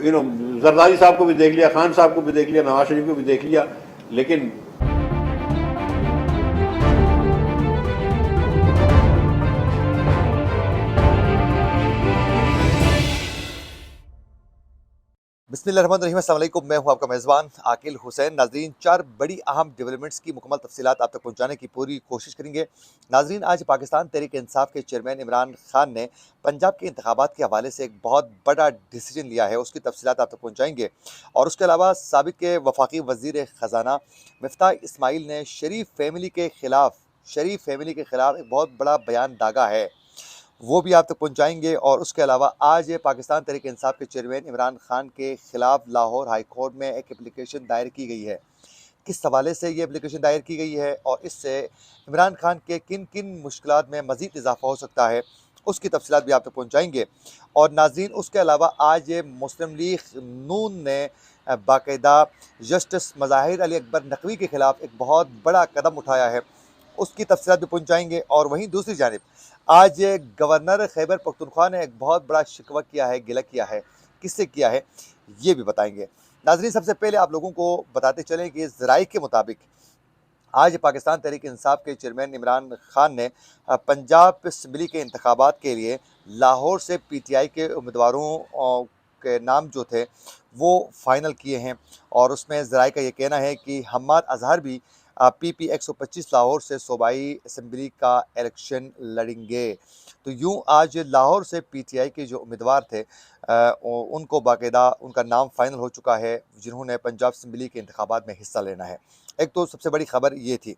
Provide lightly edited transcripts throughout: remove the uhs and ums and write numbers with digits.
जरदारी साहब को भी देख लिया, खान साहब को भी देख लिया, नवाज शरीफ को भी देख लिया, लेकिन बिस्मिल्लाहिर्रहमानिर्रहीम, अस्सलाम वालेकुम। मैं हूं आपका मेज़बान आकिल हुसैन। नाजरीन, चार बड़ी अहम डेवलपमेंट्स की मुकम्मल तफसीलात आप तक पहुंचाने की पूरी कोशिश करेंगे। नाजरीन, आज पाकिस्तान तहरीक इंसाफ के चेयरमैन इमरान खान ने पंजाब के इंतखाबात के हवाले से एक बहुत बड़ा डिसीजन लिया है, उसकी तफसीलात आप तक पहुँचाएँगे। और उसके अलावा साबिक़ के वफाकी वज़ीर ख़जाना मिफ्ताह इस्माइल ने शरीफ फैमिली के ख़िलाफ़ एक बहुत बड़ा बयान दागा है, वो भी आप तक पहुँचाएँगे। और उसके अलावा आज पाकिस्तान तहरीक इंसाफ के चेयरमैन इमरान खान के ख़िलाफ़ लाहौर हाई कोर्ट में एक एप्लीकेशन दायर की गई है। किस हवाले से ये एप्लीकेशन दायर की गई है और इससे इमरान खान के किन किन मुश्किलात में मज़ीद इजाफ़ा हो सकता है, उसकी तफसीलात भी आप तक पहुँचाएँगे। और नाज़रीन, उसके अलावा आज मुस्लिम लीग नून ने बाकायदा जस्टिस मज़ाहिर अली अकबर नकवी के ख़िलाफ़ एक बहुत बड़ा कदम उठाया है, उसकी तफसीलात भी पहुँचाएँगे। और वहीं दूसरी जानिब आज गवर्नर खैबर पख्तूनख्वा ने एक बहुत बड़ा शिकवा किया है, गिला किया है। किससे किया है, ये भी बताएंगे। नाज़रीन, सबसे पहले आप लोगों को बताते चलें कि ज़राए के मुताबिक आज पाकिस्तान तहरीक इंसाफ के चेयरमैन इमरान खान ने पंजाब असम्बली के इंतखाबात के लिए लाहौर से PTI के उम्मीदवारों के नाम जो थे वो फ़ाइनल किए हैं। और उसमें ज़राए का ये कहना है कि हम्माद अज़हर भी PP 125 लाहौर से सूबाई असम्बली का इलेक्शन लड़ेंगे। तो यूँ आज लाहौर से PTI के जो उम्मीदवार थे उनको बाकायदा उनका नाम फ़ाइनल हो चुका है, जिन्होंने पंजाब असम्बली के इंतखाबात में हिस्सा लेना है। एक तो सबसे बड़ी ख़बर ये थी।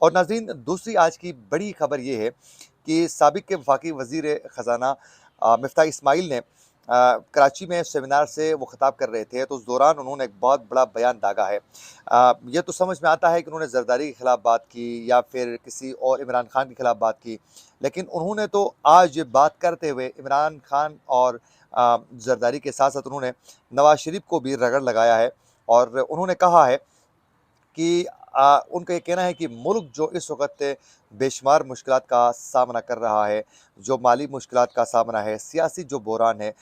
और नाज़रीन, दूसरी आज की बड़ी ख़बर ये है कि साबिक़ के वफाकी वज़ीर ख़जाना मिफ्ताह इस्माइल ने कराची में सेमिनार से वो ख़िताब कर रहे थे, तो उस दौरान उन्होंने एक बहुत बड़ा बयान दागा है। ये तो समझ में आता है कि उन्होंने ज़रदारी के ख़िलाफ़ बात की या फिर किसी और इमरान खान के ख़िलाफ़ बात की, लेकिन उन्होंने तो आज बात करते हुए इमरान खान और ज़रदारी के साथ साथ उन्होंने नवाज शरीफ को भी रगड़ लगाया है। और उन्होंने कहा है कि उनका ये कहना है कि मुल्क जो इस वक्त बेशुमार मुश्किलात का सामना कर रहा है, जो माली मुश्किलात का सामना है, सियासी जो बहरान है,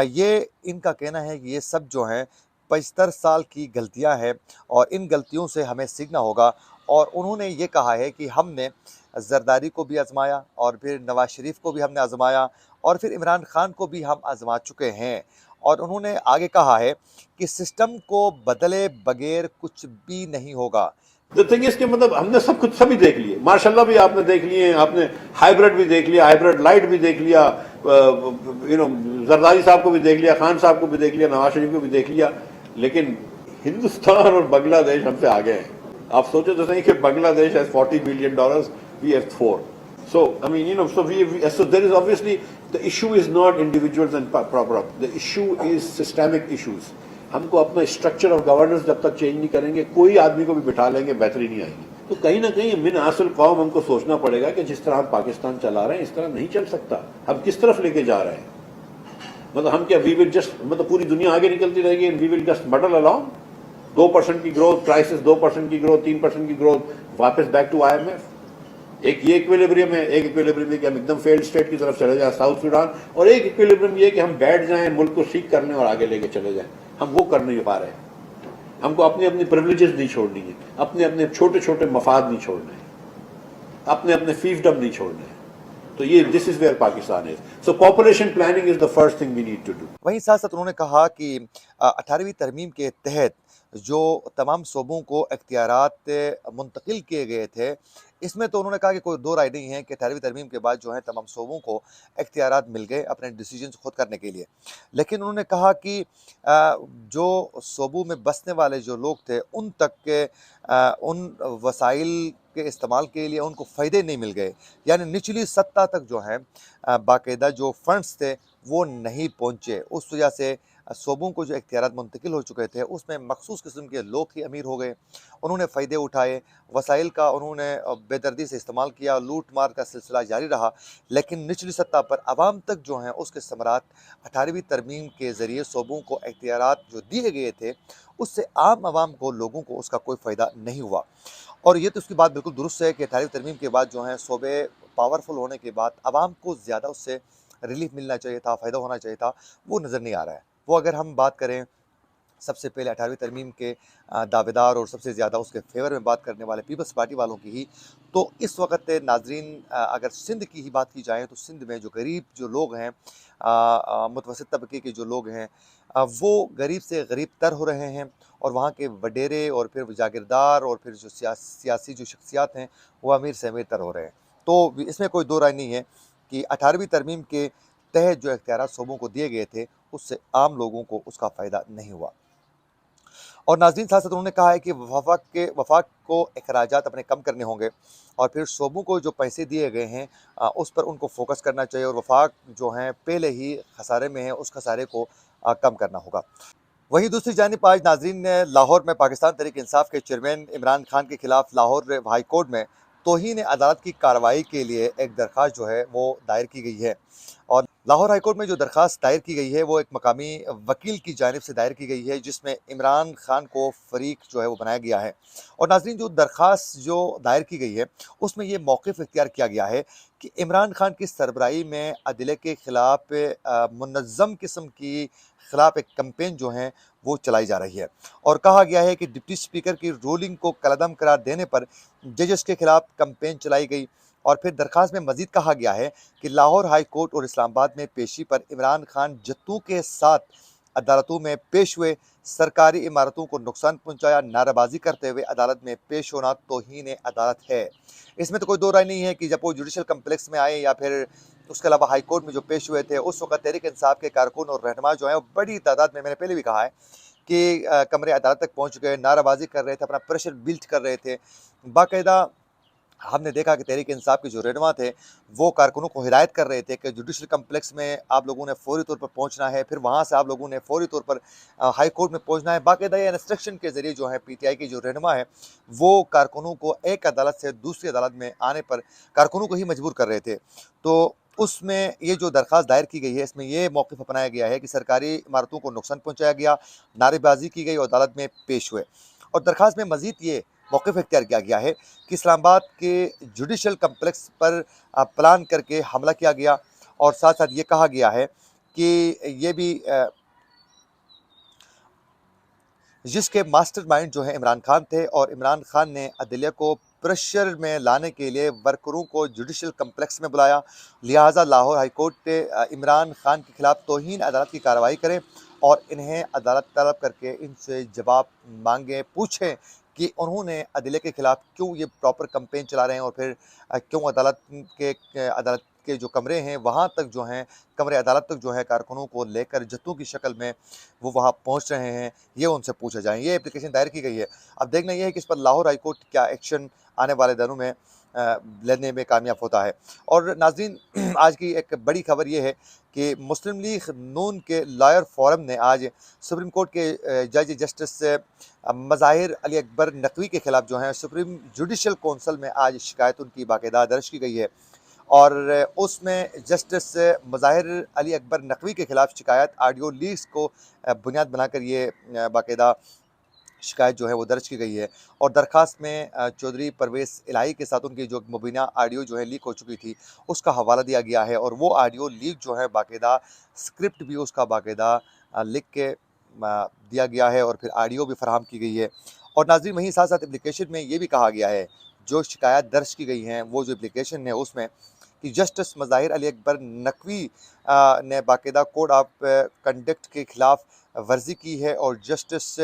ये इनका कहना है कि ये सब जो हैं 75 साल की गलतियां हैं और इन गलतियों से हमें सीखना होगा। और उन्होंने ये कहा है कि हमने जरदारी को भी आजमाया और फिर नवाज शरीफ को भी हमने आजमाया और फिर इमरान खान को भी हम आजमा चुके हैं। और उन्होंने आगे कहा है कि सिस्टम को बदले बगैर कुछ भी नहीं होगा। द थिंग इज कि मतलब हमने सब कुछ सभी देख लिए, माशाल्लाह भी आपने देख लिए, आपने हाइब्रिड भी देख लिया, हाइब्रिड लाइट भी देख लिया, जरदारी साहब को भी देख लिया, खान साहब को भी देख लिया, नवाज शरीफ को भी देख लिया, लेकिन हिंदुस्तान और बांग्लादेश हमसे आगे हैं। आप सोचो तो सही कि Bangladesh has $40 billion, we have 4. So I mean, so there is obviously the issue is not individuals and proper. The issue is systemic issues. हमको अपना स्ट्रक्चर ऑफ गवर्नेंस जब तक चेंज नहीं करेंगे, कोई आदमी को भी बिठा लेंगे, बेहतरी नहीं आएगी। तो कहीं ना कहीं मिन असल कौम हमको सोचना पड़ेगा कि जिस तरह हम पाकिस्तान चला रहे हैं इस तरह नहीं चल सकता। हम किस तरफ लेके जा रहे हैं? मतलब हम क्या वी विल जस्ट मतलब पूरी दुनिया आगे निकलती रहेगी and we will just muddle along? 2% की ग्रोथ, प्राइसेस 2% की ग्रोथ, 3% की ग्रोथ, वापस बैक टू IMF। एक ये इक्विलिब्रियम है, एक इक्विलिब्रियम है कि हम एकदम फेल्ड स्टेट की तरफ चले जाएं, साउथ सूडान, और एक इक्विलिब्रियम ये कि हम बैठ जाएं, मुल्क को सीख कर लें और आगे लेके चले जाएं। हम वो कर नहीं पा रहे हैं। हमको अपनी अपनी प्रिविलेजेस नहीं छोड़नी है, अपने अपने छोटे छोटे मफाद नहीं छोड़ने हैं, अपने अपने फीसडम नहीं छोड़ने हैं। तो ये this is where Pakistan is. So population planning is the first thing we need to do. वहीं साथ साथ उन्होंने कहा कि 18वीं तरमीम के तहत जो तमाम सूबों को इख्तियारात मुंतकिल किए गए थे, इसमें तो उन्होंने कहा कि कोई दो राय नहीं है कि 18वीं तरमीम के बाद जो है तमाम सूबों को इख्तियारात मिल गए अपने डिसीजंस खुद करने के लिए। लेकिन उन्होंने कहा कि जो सूबों में बसने वाले जो लोग थे उन तक के उन वसाइल के इस्तेमाल के लिए उनको फ़ायदे नहीं मिल गए, यानी निचली सत्ता तक जो है बाकायदा जो फंड्स थे वो नहीं पहुँचे। उस वजह से सूबों को जो इख्तियारात मुंतकिल हो चुके थे उसमें मखसूस किस्म के लोग ही अमीर हो गए। उन्होंने फ़ायदे उठाए, वसाइल का उन्होंने बेदर्दी से इस्तेमाल किया, लूट मार का सिलसिला जारी रहा। लेकिन निचली सतह पर आवाम तक जो हैं उसके समरात 18वीं तरमीम के ज़रिए सूबों को इख्तियारात जो दिए गए थे उससे आम आवाम को, लोगों को उसका कोई फ़ायदा नहीं हुआ। और ये तो उसकी बात बिल्कुल दुरुस्त है कि 18वीं तरमीम के बाद जो हैं सूबे पावरफुल होने के बाद आवाम को ज़्यादा उससे रिलीफ मिलना चाहिए था, फ़ायदा होना चाहिए था, वो नज़र नहीं आ रहा है। वो अगर हम बात करें सबसे पहले 18वीं तरमीम के दावेदार और सबसे ज़्यादा उसके फेवर में बात करने वाले पीपल्स पार्टी वालों की ही, तो इस वक्त नाजरीन अगर सिंध की ही बात की जाए तो सिंध में जो गरीब जो लोग हैं, मुतवसत तबके के जो लोग हैं, वो गरीब से गरीब तर हो रहे हैं और वहाँ के वडेरे और फिर जागीरदार और फिर जो सियासी जो शख्सियात हैं वो अमीर से अमीर तर हो रहे हैं। तो इसमें कोई दो राय नहीं है कि 18वीं तरमीम के तहत जो इख्तियारात सूबों को दिए गए थे उससे आम लोगों को उसका फ़ायदा नहीं हुआ। और नाज़रीन साथ साथ उन्होंने कहा है कि वफाक को अखराजात अपने कम करने होंगे और फिर शोबों को जो पैसे दिए गए हैं उस पर उनको फोकस करना चाहिए और वफाक जो हैं पहले ही खसारे में है उस खसारे को कम करना होगा। वहीं दूसरी जानिब आज नाज़रीन ने लाहौर में पाकिस्तान तहरीक इंसाफ के चेयरमैन इमरान खान के खिलाफ लाहौर हाई कोर्ट में तौहीन अदालत की कार्रवाई के लिए एक दरख्वास्त जो है वो दायर की गई है। और लाहौर हाई कोर्ट में जो दरख्वास्त दायर की गई है वो एक मकामी वकील की जानिब से दायर की गई है जिसमें इमरान खान को फ़रीक जो है वो बनाया गया है। और नाज़रीन जो दरख्वास्त जो दायर की गई है उसमें ये मौक़िफ़ इख्तियार किया गया है कि इमरान खान की सरबराही में अदले के ख़िलाफ़ मुनज़्ज़म किस्म की खिलाफ एक कैंपेन जो है वो चलाई जा रही है। और कहा गया है कि डिप्टी स्पीकर की रूलिंग को कलअदम करार देने पर जजेस के खिलाफ कैंपेन चलाई गई। और फिर दरख्वास्त में मजीद कहा गया है कि लाहौर हाई कोर्ट और इस्लामाबाद में पेशी पर इमरान खान जत्तू के साथ अदालतों में पेश हुए, सरकारी इमारतों को नुकसान पहुंचाया, नाराबाजी करते हुए अदालत में पेश होना तौहीन अदालत है। इसमें तो कोई दो राय नहीं है कि जब वो जुडिशल कम्प्लेक्स में आए या फिर उसके अलावा हाई कोर्ट में जो पेश हुए थे उस वक्त तहरीक इंसाफ के कारकुन और रहनुमा जो हैं वो बड़ी तादाद में, मैंने पहले भी कहा है कि कमरे अदालत तक पहुँच गए, नाराबाजी कर रहे थे, अपना प्रेशर बिल्ड कर रहे थे। बाकायदा हमने देखा कि तहरीक इंसाफ के जो रहनुमा थे वो कारकुनों को हिदायत कर रहे थे कि जुडिशल कम्प्लेक्स में आप लोगों ने फौरी तौर पर पहुंचना है, फिर वहां से आप लोगों ने फौरी तौर पर हाई कोर्ट में पहुंचना है। बाकायदा ये इंस्ट्रक्शन के जरिए जो है पीटीआई की जो रहनुमा है वो कारकुनों को एक अदालत से दूसरी अदालत में आने पर कारकुनों को ही मजबूर कर रहे थे। तो उसमें ये जो दरख्वास्त दायर की गई है इसमें ये मौक़िफ़ अपनाया गया है कि सरकारी इमारतों को नुकसान पहुँचाया गया, नारेबाजी की गई और अदालत में पेश हुए। और दरख्वास्त में मज़ीद ये मौक़िफ़ इख्तियार किया गया है कि इस्लामाबाद के जुडिशल कम्प्लेक्स पर प्लान करके हमला किया गया और साथ साथ ये कहा गया है कि ये भी जिसके मास्टरमाइंड जो है इमरान खान थे और इमरान खान ने अदलिया को प्रेशर में लाने के लिए वर्करों को जुडिशल कम्प्लेक्स में बुलाया। लिहाजा लाहौर हाई कोर्ट ने इमरान खान के खिलाफ तौहीन अदालत की कार्रवाई करें और इन्हें अदालत तलब करके इनसे जवाब मांगे, पूछें कि उन्होंने अदलिया के खिलाफ क्यों ये प्रॉपर कैंपेन चला रहे हैं और फिर क्यों अदालत के जो कमरे हैं वहाँ तक जो हैं, कमरे अदालत तक जो है कारकुनों को लेकर जत्थों की शक्ल में वो वहाँ पहुँच रहे हैं, ये उनसे पूछा जाए। ये एप्लीकेशन दायर की गई है। अब देखना ये है कि इस पर लाहौर हाई कोर्ट क्या एक्शन आने वाले दिनों में लेने में कामयाब होता है। और नाज़रीन आज की एक बड़ी खबर ये है कि मुस्लिम लीग नून के लॉयर फोरम ने आज सुप्रीम कोर्ट के जज जस्टिस मज़ाहिर अली अकबर नकवी के खिलाफ जो है सुप्रीम जुडिशल कौंसिल में आज शिकायत उनकी बाकायदा दर्ज की गई है। और उसमें जस्टिस मज़ाहिर अली अकबर नकवी के खिलाफ शिकायत ऑडियो लीक्स को बुनियाद बनाकर ये बाकायदा शिकायत जो है वो दर्ज की गई है। और दरख्वास्त में चौधरी परवेज़ इलाही के साथ उनकी जो मुबीना ऑडियो जो है लीक हो चुकी थी उसका हवाला दिया गया है और वो ऑडियो लीक जो है बाकायदा स्क्रिप्ट भी उसका बाकायदा लिख के दिया गया है और फिर ऑडियो भी फराहम की गई है। और नाज़रीन वहीं साथ साथ एप्लीकेशन में ये भी कहा गया है, जो शिकायत दर्ज की गई हैं वो जो एप्लीकेशन है उसमें कि जस्टिस मज़ाहिर अली अकबर नकवी ने बाकायदा कोड ऑफ कंडक्ट के खिलाफ वर्जी की है और जस्टिस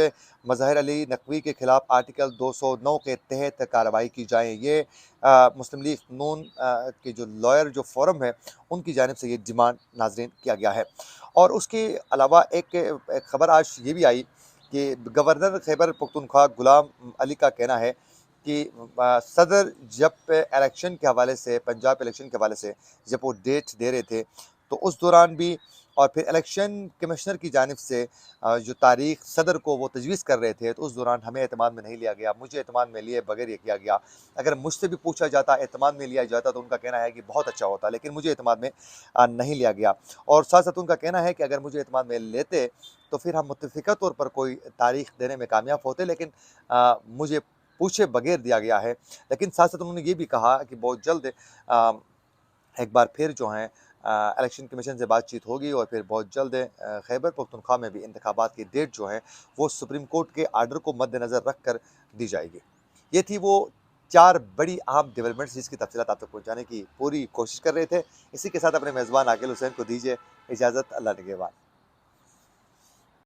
मज़ाहिर अली नकवी के खिलाफ आर्टिकल 209 के तहत कार्रवाई की जाए। ये मुस्लिम लीग नून के जो लॉयर जो फोरम है उनकी जानिब से ये डिमांड नाज़रीन किया गया है। और उसके अलावा एक ख़बर आज ये भी आई कि गवर्नर खैबर पख्तूनख्वा गुलाम अली का कहना है कि सदर जब इलेक्शन के हवाले से, पंजाब इलेक्शन के हवाले से जब वो डेट दे रहे थे तो उस दौरान भी और फिर इलेक्शन कमिश्नर की जानिब से जो तारीख सदर को वो तजवीज़ कर रहे थे तो उस दौरान हमें एतमाद में नहीं लिया गया, मुझे एतमाद में लिए बगैर ये किया गया। अगर मुझसे भी पूछा जाता, एतमाद में लिया जाता तो उनका कहना है कि बहुत अच्छा होता, लेकिन मुझे एतमाद में नहीं लिया गया। और साथ साथ उनका कहना है कि अगर मुझे एतमाद में लेते तो फिर हम मुत्तफ़िक़ा तौर पर कोई तारीख देने में कामयाब होते, लेकिन मुझे पूछे बगैर दिया गया है। लेकिन साथ साथ उन्होंने ये भी कहा कि बहुत जल्द एक बार फिर जो हैं इलेक्शन कमीशन से बातचीत होगी और फिर बहुत जल्द खैबर पख्तूनख्वा में भी इंतखाबात की डेट जो है वो सुप्रीम कोर्ट के आर्डर को मद्देनज़र रख कर दी जाएगी। ये थी वो 4 बड़ी अहम डेवलपमेंट्स जिसकी तफसीलात आप तक पहुँचाने की पूरी कोशिश कर रहे थे। इसी के साथ अपने मेज़बान आकिल हुसैन को दीजिए इजाज़त। अल्लाह निगहबान।